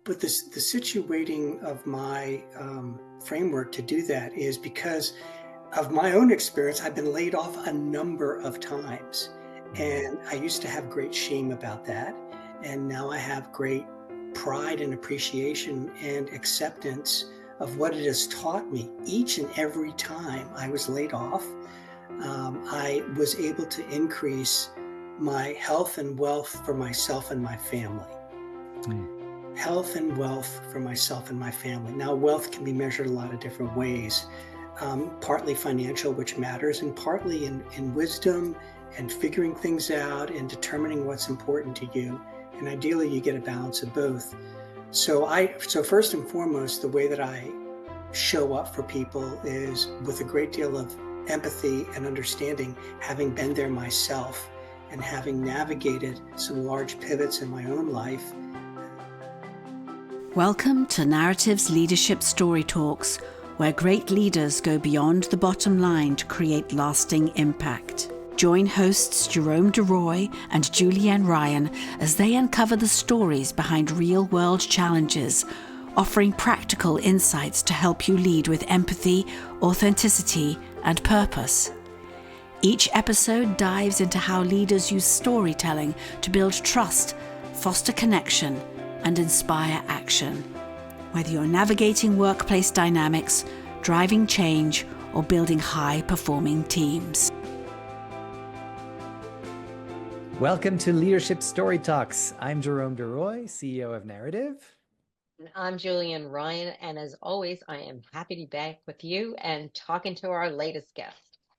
But the situating of my framework to do that is because of my own experience. I've been laid off a number of times, Mm. and I used to have great shame about that. And now I have great pride and appreciation and acceptance of what it has taught me each and every time I was laid off. I was able to increase my health and wealth for myself and my family. Mm. Health and wealth for myself and my family. Now, wealth can be measured a lot of different ways, partly financial, which matters, and partly in wisdom and figuring things out and determining what's important to you. And ideally, you get a balance of both. So first and foremost, the way that I show up for people is with a great deal of empathy and understanding, having been there myself and having navigated some large pivots in my own life. Welcome to Narratives Leadership Story Talks, where great leaders go beyond the bottom line to create lasting impact. Join hosts Jerome Deroy and Julienne Ryan as they uncover the stories behind real-world challenges, offering practical insights to help you lead with empathy, authenticity, and purpose. Each episode dives into how leaders use storytelling to build trust, foster connection, and inspire action. Whether you're navigating workplace dynamics, driving change, or building high-performing teams. Welcome to Leadership Story Talks. I'm Jerome Deroy, CEO of Narrative. And I'm Julienne Ryan, and as always, I am happy to be back with you and talking to our latest guest.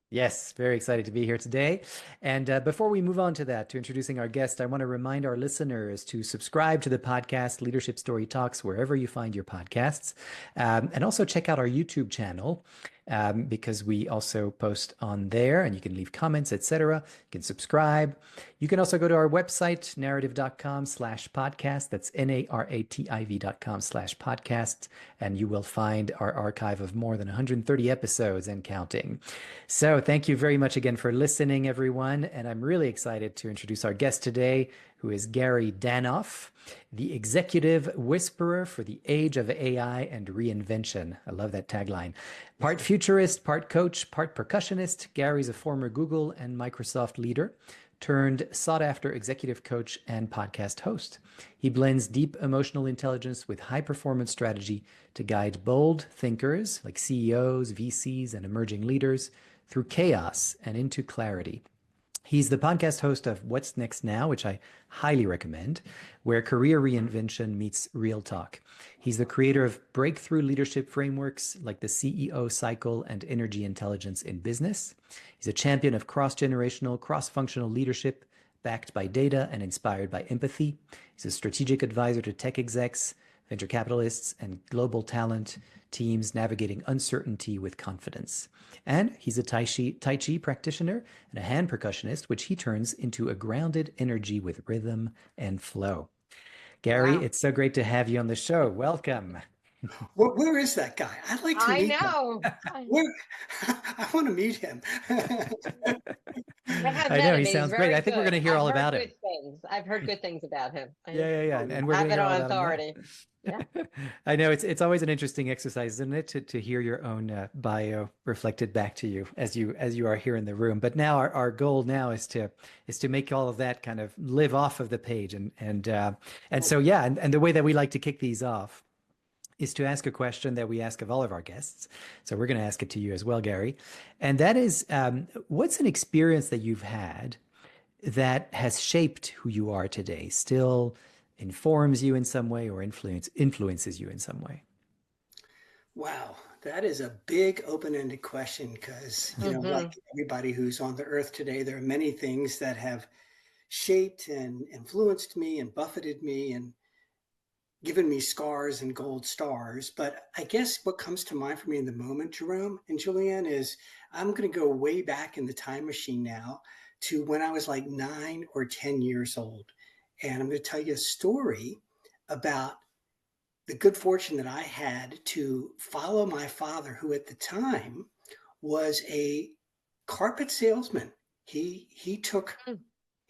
Yes, very excited to be here today. And before we move on to that, to introducing our guest, I want to remind our listeners to subscribe to the podcast Leadership Story Talks wherever you find your podcasts, and also check out our YouTube channel. Because we also post on there and you can leave comments, etc. You can subscribe. You can also go to our website, narrative.com/podcast. That's NARATIV.com/podcast. And you will find our archive of more than 130 episodes and counting. So thank you very much again for listening, everyone. And I'm really excited to introduce our guest today, who is Gary Danoff, the executive whisperer for the age of AI and reinvention. I love that tagline. Part futurist, part coach, part percussionist, Gary's a former Google and Microsoft leader, turned sought-after executive coach and podcast host. He blends deep emotional intelligence with high-performance strategy to guide bold thinkers like CEOs, VCs, and emerging leaders through chaos and into clarity. He's the podcast host of What's Next Now, which I highly recommend, where career reinvention meets real talk. He's the creator of breakthrough leadership frameworks like the CEO cycle and energy intelligence in business. He's a champion of cross-generational, cross-functional leadership backed by data and inspired by empathy. He's a strategic advisor to tech execs, venture capitalists, and global talent teams navigating uncertainty with confidence. And he's a Tai Chi practitioner and a hand percussionist, which he turns into a grounded energy with rhythm and flow. Gary, Wow. It's so great to have you on the show. Welcome. Where is that guy? I'd like to meet him. I want to meet him. I have I met know, him. he He's sounds very great. I think we're good. going to hear I've all heard about good him. things. I've heard good things about him. Yeah. And we're Have going to it hear all on about him. authority. Yeah. I know it's always an interesting exercise, isn't it, to hear your own bio reflected back to you as you are here in the room. But now our goal now is to make all of that kind of live off of the page, and so yeah, and the way that we like to kick these off is to ask a question that we ask of all of our guests. So we're going to ask it to you as well, Gary, and that is, what's an experience that you've had that has shaped who you are today, still informs you in some way or influences you in some way? Wow, that is a big open-ended question because, like everybody who's on the earth today, there are many things that have shaped and influenced me and buffeted me and given me scars and gold stars. But I guess what comes to mind for me in the moment, Jerome and Julienne, is I'm going to go way back in the time machine now to when I was like 9 or 10 years old. And I'm going to tell you a story about the good fortune that I had to follow my father, who at the time was a carpet salesman. He took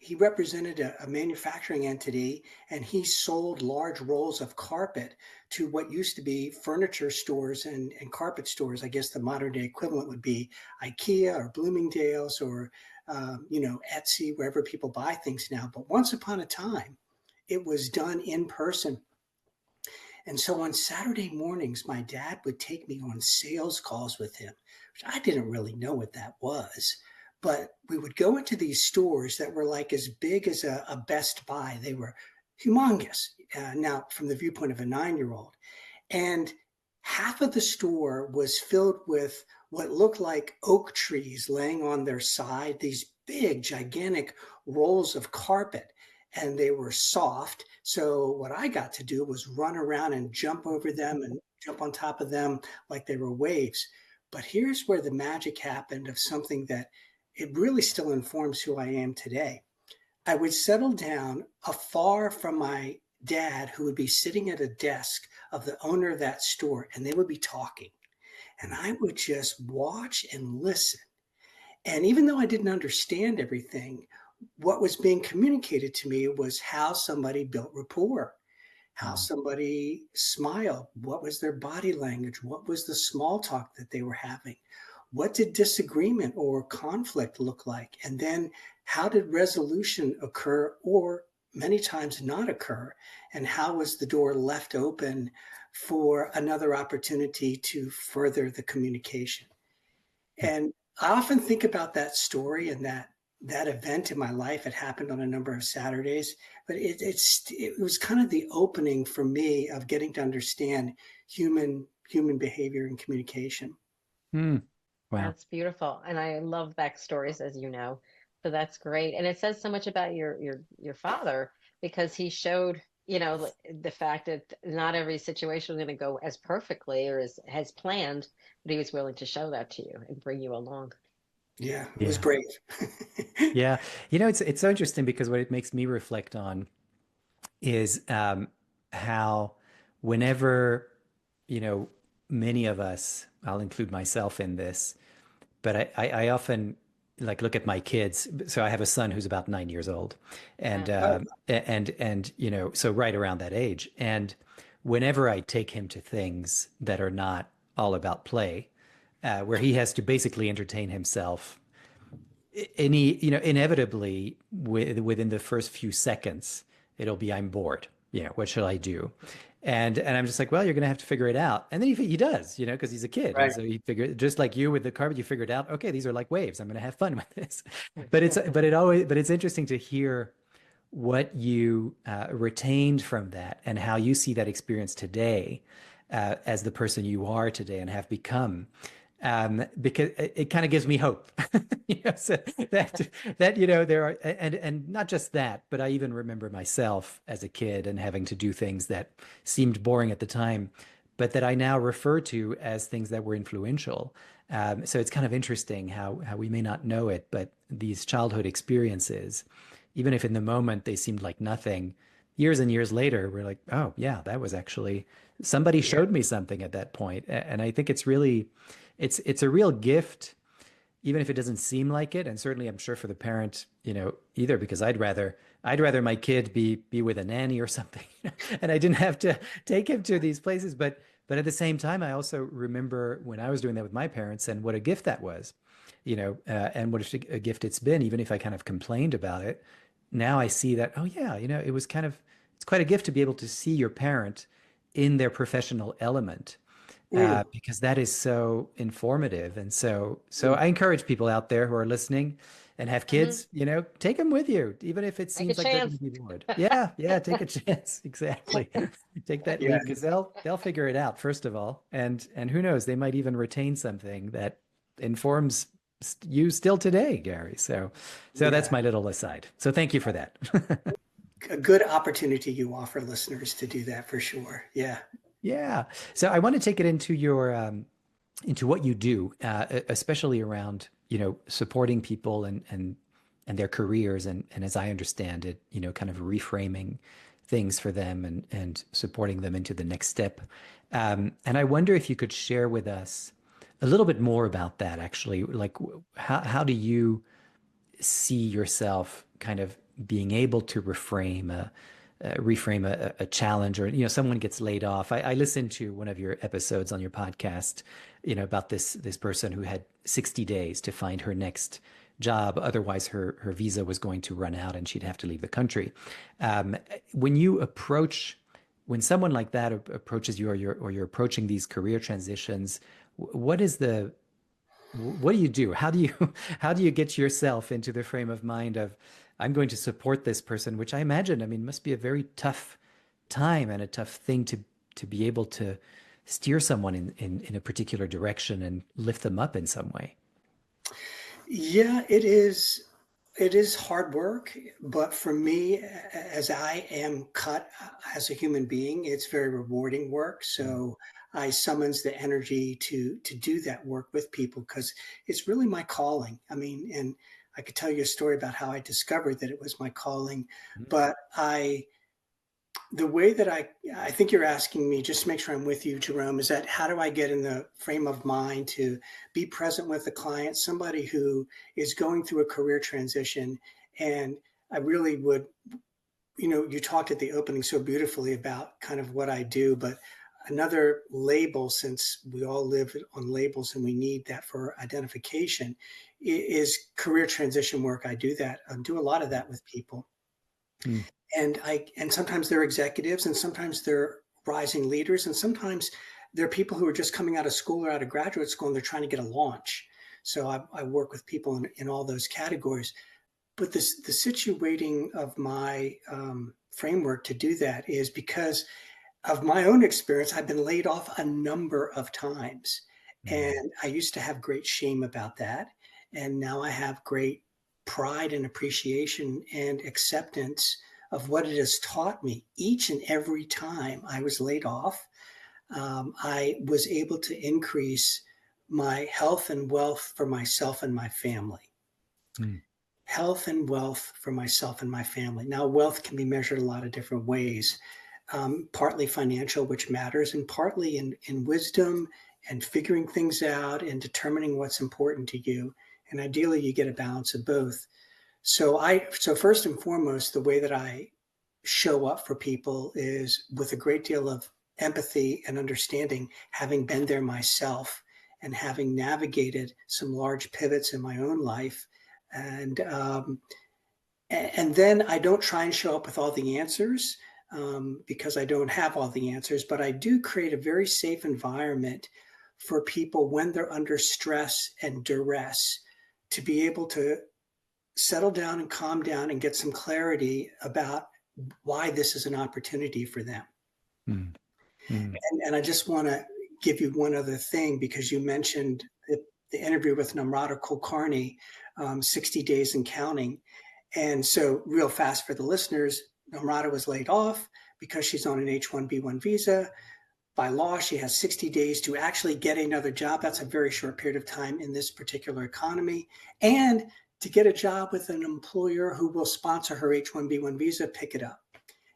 he represented a manufacturing entity, and he sold large rolls of carpet to what used to be furniture stores and carpet stores. I guess the modern day equivalent would be IKEA or Bloomingdale's or Etsy, wherever people buy things now. But once upon a time, it was done in person. And so on Saturday mornings, my dad would take me on sales calls with him, which I didn't really know what that was. But we would go into these stores that were like as big as a Best Buy. They were humongous. Now, from the viewpoint of a 9-year-old. And half of the store was filled with what looked like oak trees laying on their side, these big, gigantic rolls of carpet. And they were soft. So what I got to do was run around and jump over them and jump on top of them like they were waves. But here's where the magic happened of something that it really still informs who I am today. I would settle down afar from my dad, who would be sitting at a desk of the owner of that store, and they would be talking. And I would just watch and listen. And even though I didn't understand everything, what was being communicated to me was how somebody built rapport, how somebody smiled, what was their body language, what was the small talk that they were having, what did disagreement or conflict look like, and then how did resolution occur or many times not occur, and how was the door left open for another opportunity to further the communication. And I often think about that story and that event in my life. It happened on a number of Saturdays, but it was kind of the opening for me of getting to understand human behavior and communication. Wow. That's beautiful. And I love backstories, as you know. So that's great. And it says so much about your father, because he showed, the fact that not every situation is going to go as perfectly or as planned, but he was willing to show that to you and bring you along. Yeah, it was Yeah. brave. Yeah. It's so interesting because what it makes me reflect on is how whenever, many of us, I'll include myself in this, but I often like look at my kids. So I have a son who's about 9 years old, and Oh, so right around that age. And whenever I take him to things that are not all about play, where he has to basically entertain himself, inevitably within the first few seconds, it'll be, I'm bored. What should I do? And I'm just like, well, you're going to have to figure it out. And then he does, because he's a kid. And right. so he figured, just like you with the carpet, you figured out, okay, these are like waves. I'm going to have fun with this. But it's interesting to hear what you retained from that and how you see that experience today as the person you are today and have become. Because it kind of gives me hope, so that there are, and not just that, but I even remember myself as a kid and having to do things that seemed boring at the time, but that I now refer to as things that were influential. So it's kind of interesting how we may not know it, but these childhood experiences, even if in the moment they seemed like nothing, years and years later, we're like, oh yeah, that was actually somebody Yeah. showed me something at that point. And I think it's a real gift, even if it doesn't seem like it. And certainly I'm sure for the parent, either, because I'd rather my kid be with a nanny or something, and I didn't have to take him to these places. But at the same time, I also remember when I was doing that with my parents and what a gift that was, and what a gift it's been, even if I kind of complained about it. Now I see that, oh yeah, it's quite a gift to be able to see your parent in their professional element, Mm, because that is so informative. And so mm. I encourage people out there who are listening and have Hmm. kids, take them with you, even if it Take a seems like they're going chance. to be bored. Yeah, yeah, take a chance. Exactly. Take that Yeah, leap, because they'll figure it out, first of all. And who knows, they might even retain something that informs you still today, Gary. So that's yeah. my little aside. So thank you for that. A good opportunity you offer listeners to do that for sure. Yeah. Yeah. So I want to take it into what you do, especially around, supporting people and their careers, and as I understand it, kind of reframing things for them and supporting them into the next step. And I wonder if you could share with us a little bit more about that, actually. Like, how do you see yourself kind of being able to reframe a challenge, or someone gets laid off. I listened to one of your episodes on your podcast, about this person who had 60 days to find her next job. Otherwise, her visa was going to run out and she'd have to leave the country. Um, when someone like that approaches you, or you're approaching these career transitions, what do you do? How do you how do you get yourself into the frame of mind of, I'm going to support this person, which I imagine, must be a very tough time and a tough thing to be able to steer someone in a particular direction and lift them up in some way. Yeah, it is. It is hard work, but for me, as I am cut as a human being, it's very rewarding work. Mm. So I summons the energy to do that work with people because it's really my calling. I mean, and I could tell you a story about how I discovered that it was my calling, but the way that I think you're asking me, just to make sure I'm with you, Jerome, is that how do I get in the frame of mind to be present with the client, somebody who is going through a career transition? And I really would, you talked at the opening so beautifully about kind of what I do, but another label, since we all live on labels and we need that for identification, is career transition work. I do that. I do a lot of that with people. Mm. And sometimes they're executives, and sometimes they're rising leaders, and sometimes they're people who are just coming out of school or out of graduate school and they're trying to get a launch. So I work with people in all those categories. But the situating of my framework to do that is because of my own experience. I've been laid off a number of times, and I used to have great shame about that. And now I have great pride and appreciation and acceptance of what it has taught me. Each and every time I was laid off, I was able to increase my health and wealth for myself and my family. Mm. Health and wealth for myself and my family. Now, wealth can be measured a lot of different ways, partly financial, which matters, and partly in wisdom and figuring things out and determining what's important to you. And ideally, you get a balance of both. So first and foremost, the way that I show up for people is with a great deal of empathy and understanding, having been there myself and having navigated some large pivots in my own life. And then I don't try and show up with all the answers, because I don't have all the answers, but I do create a very safe environment for people when they're under stress and duress to be able to settle down and calm down and get some clarity about why this is an opportunity for them. Mm. Mm. And I just want to give you one other thing, because you mentioned the interview with Namrata Kulkarni, 60 Days and Counting. And so real fast for the listeners, Namrata was laid off because she's on an H-1B1 visa. By law, she has 60 days to actually get another job. That's a very short period of time in this particular economy. And to get a job with an employer who will sponsor her H-1B1 visa, pick it up.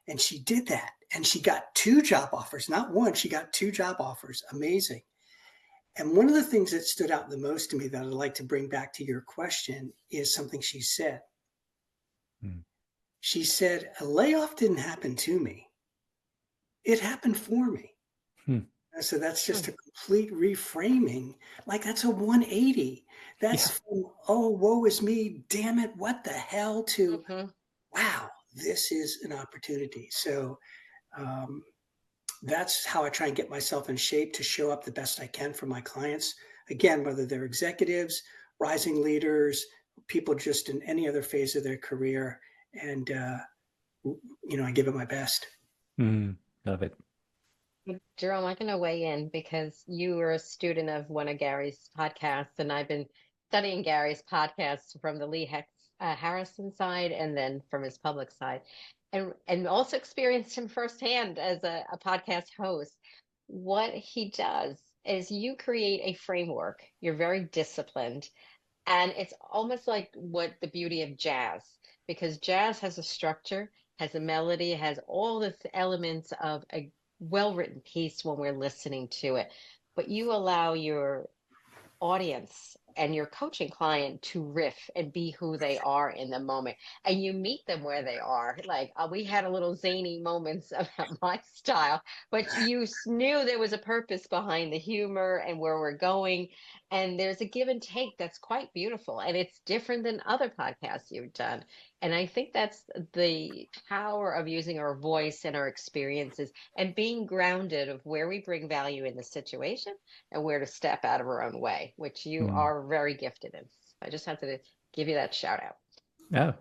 And she did that. And she got 2 job offers, not one. She got 2 job offers. Amazing. And one of the things that stood out the most to me that I'd like to bring back to your question is something she said. Mm. She said, a layoff didn't happen to me. It happened for me. Mm. So that's just a complete reframing. Like, that's a 180. That's from, oh, woe is me, damn it, what the hell, to, wow, this is an opportunity. So that's how I try and get myself in shape to show up the best I can for my clients. Again, whether they're executives, rising leaders, people just in any other phase of their career. And, I give it my best. Mm. Love it. Jerome, I'm going to weigh in because you were a student of one of Gary's podcasts, and I've been studying Gary's podcasts from the Harrison side and then from his public side, and also experienced him firsthand as a podcast host. What he does is you create a framework. You're very disciplined, and it's almost like what the beauty of jazz, because jazz has a structure, has a melody, has all the elements of a well-written piece when we're listening to it. But you allow your audience and your coaching client to riff and be who they are in the moment. And you meet them where they are. Like we had a little zany moments about my style, but you knew there was a purpose behind the humor and where we're going. And there's a give and take that's quite beautiful. And it's different than other podcasts you've done. And I think that's the power of using our voice and our experiences and being grounded of where we bring value in the situation and where to step out of our own way, which you Mm. are very gifted in. I just have to give you that shout out. Oh,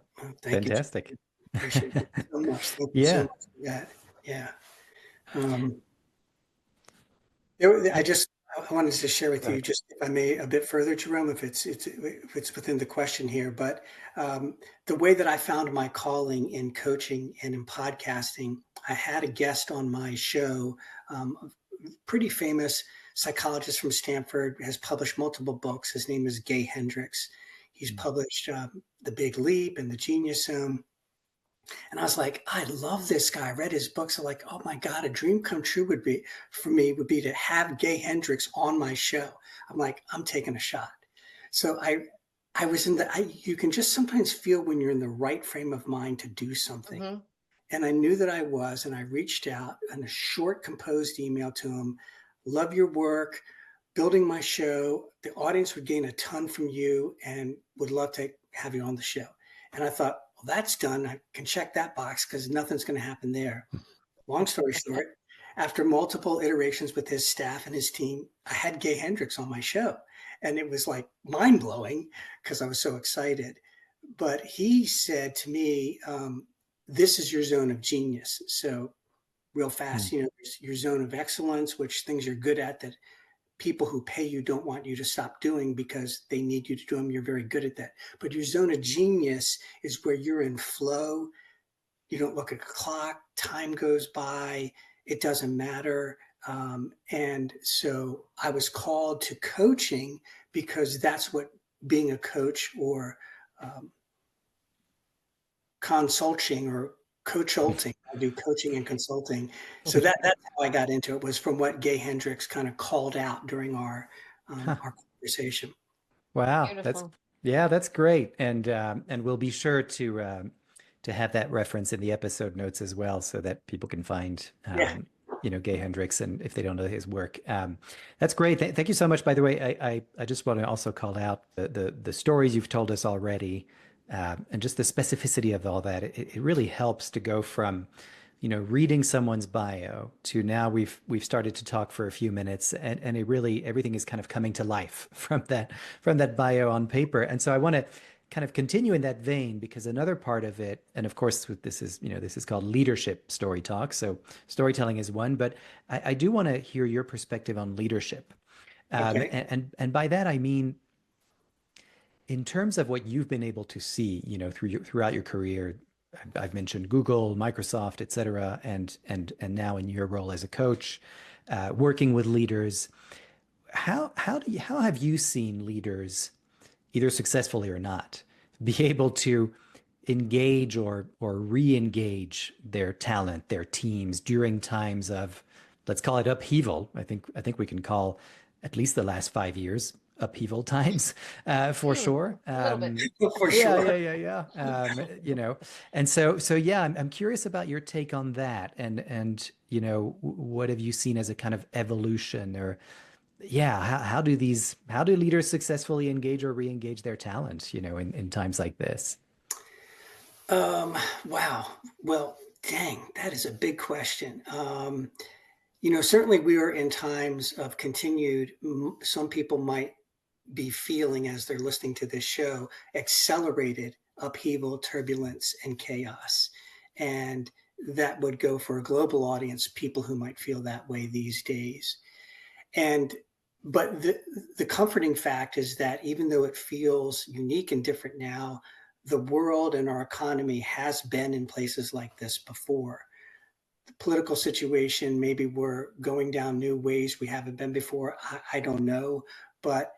Thank you. fantastic. Appreciate it so much. Thank you so Yeah. much for that. Yeah. I wanted to share with you, just if I may, a bit further, Jerome, if it's within the question here. But the way that I found my calling in coaching and in podcasting, I had a guest on my show, a pretty famous psychologist from Stanford, has published multiple books. His name is Gay Hendricks. He's published The Big Leap and The Genius Zone. And I was like, I love this guy. I read his books. I'm like, oh my God, a dream come true would be to have Gay Hendricks on my show. I'm like, I'm taking a shot. So I was you can just sometimes feel when you're in the right frame of mind to do something. Mm-hmm. And I knew that I was, and I reached out in a short composed email to him. Love your work, building my show. The audience would gain a ton from you and would love to have you on the show. And I thought, well, that's done. I can check that box because nothing's going to happen there. Long story short, after multiple iterations with his staff and his team, I had Gay Hendricks on my show. And it was like mind blowing because I was so excited. But he said to me, this is your zone of genius. So real fast, your zone of excellence, which things you're good at that people who pay you don't want you to stop doing because they need you to do them. You're very good at that. But your zone of genius is where you're in flow. You don't look at the clock. Time goes by. It doesn't matter. And so I was called to coaching because that's what being a coach or consulting or coachulting. I do coaching and consulting. So that's how I got into it, was from what Gay Hendricks kind of called out during our conversation. Wow, Beautiful. that's great, and we'll be sure to have that reference in the episode notes as well, so that people can find Gay Hendricks, and if they don't know his work. That's great. Thank you so much. By the way, I just want to also call out the stories you've told us already, and just the specificity of all that. It really helps to go from reading someone's bio to now we've started to talk for a few minutes, and it really, everything is kind of coming to life from that bio on paper. And so I want to kind of continue in that vein, because another part of it, and of course this is called leadership story talk. So storytelling is one, but I do want to hear your perspective on leadership. Okay. And by that I mean, in terms of what you've been able to see, throughout your career. I've mentioned Google, Microsoft, et cetera, and now in your role as a coach, working with leaders. How have you seen leaders, either successfully or not, be able to engage or re-engage their talent, their teams during times of, let's call it upheaval? I think we can call at least the last 5 years upheaval times, for sure. A little bit. For sure. Yeah. And so yeah, I'm curious about your take on that, and what have you seen as a kind of evolution, or how do leaders successfully engage or re-engage their talent, in times like this? Wow. Well, dang, that is a big question. Certainly we are in times of continued, some people might be feeling as they're listening to this show, accelerated upheaval, turbulence, and chaos. And that would go for a global audience, people who might feel that way these days. But the comforting fact is that even though it feels unique and different now, the world and our economy has been in places like this before. The political situation, maybe we're going down new ways we haven't been before. I don't know, but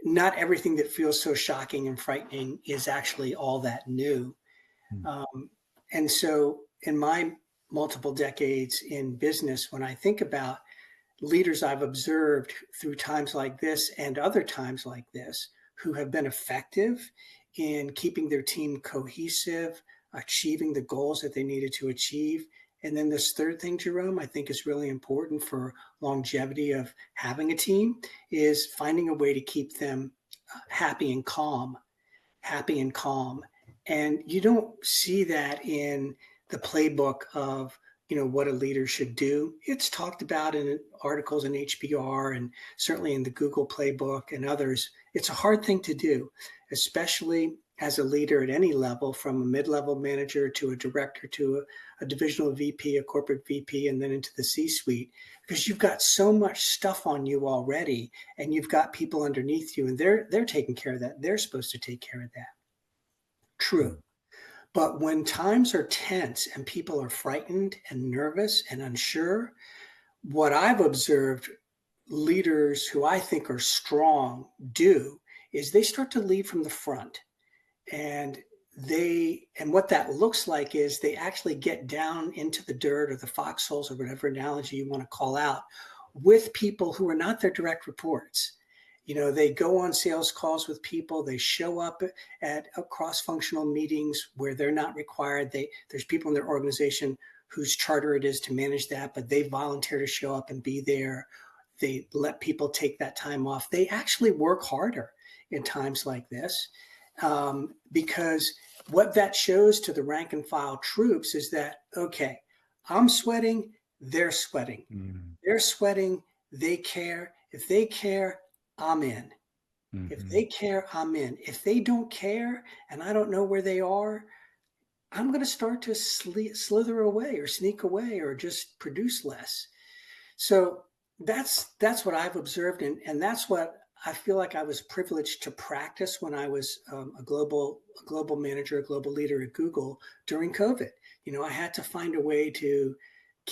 not everything that feels so shocking and frightening is actually all that new. And so in my multiple decades in business, when I think about leaders I've observed through times like this and other times like this who have been effective in keeping their team cohesive, achieving the goals that they needed to achieve. And then this third thing, Jerome, I think is really important for longevity of having a team, is finding a way to keep them happy and calm, happy and calm. And you don't see that in the playbook of, what a leader should do. It's talked about in articles in HBR and certainly in the Google playbook and others. It's a hard thing to do, especially as a leader at any level, from a mid-level manager to a director to a divisional VP, a corporate VP, and then into the C-suite, because you've got so much stuff on you already, and you've got people underneath you, and they're taking care of that. They're supposed to take care of that. True. But when times are tense and people are frightened and nervous and unsure, what I've observed leaders who I think are strong do is they start to lead from the front. And what that looks like is they actually get down into the dirt or the foxholes or whatever analogy you want to call out with people who are not their direct reports. They go on sales calls with people. They show up at cross-functional meetings where they're not required. There's people in their organization whose charter it is to manage that, but they volunteer to show up and be there. They let people take that time off. They actually work harder in times like this, because what that shows to the rank and file troops is that, okay, I'm sweating, they're sweating. They're sweating, they care. If they care, I'm in. If they care, I'm in. If they don't care and I don't know where they are, I'm going to start to slither away or sneak away or just produce less. So that's what I've observed. And that's what I feel like I was privileged to practice when I was a global manager, a global leader at Google during COVID. I had to find a way to